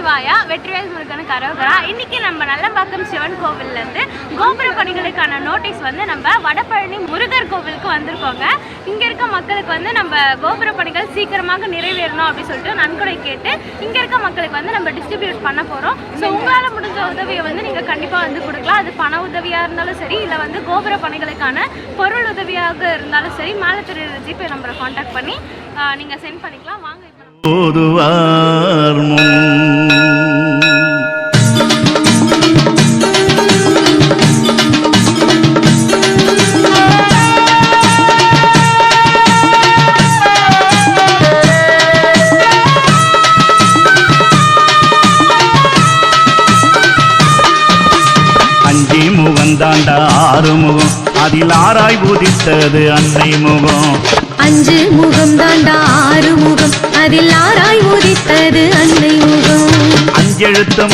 நமசிவாயா, வெற்றிவேல் முருகனுக்கு அரோகரா. இன்னைக்கு நம்ம நல்லம்பாக்கம் சிவன் கோவில்ல இருந்து கோபுர பணிகளுக்கான நோட்டீஸ் வந்து நம்ம வடபழனி முருகர் கோவிலுக்கு வந்திருக்கோங்க. இங்க இருக்க மக்களுக்கு வந்து நம்ம கோபுர பணிகள் சீக்கிரமாக நிறைவேறணும் அப்படின்னு சொல்லிட்டு நன்கொடை கேட்டு இங்க இருக்க மக்களுக்கு வந்து நம்ம டிஸ்ட்ரிபியூட் பண்ண போறோம். ஸோ உங்களால முடிஞ்ச உதவியை வந்து நீங்க கண்டிப்பா வந்து கொடுக்கலாம். அது பண உதவியா இருந்தாலும் சரி, இல்லை வந்து கோபுர பணிகளுக்கான பொருள் உதவியாக இருந்தாலும் சரி, மேலே தெரியுற ஜிபே நம்பரை கான்டாக்ட் பண்ணி நீங்க சென்ட் பண்ணிக்கலாம். வாங்க அஞ்சு முகம் தாண்டா ஆறு முகம், அதில் ஆராய் உதித்தது அன்னை முகம். அஞ்சு முகம் தாண்டா ஆறு முகம், அதில் ஆராய் உதித்தது அன்னை முகம். அஞ்செழுத்து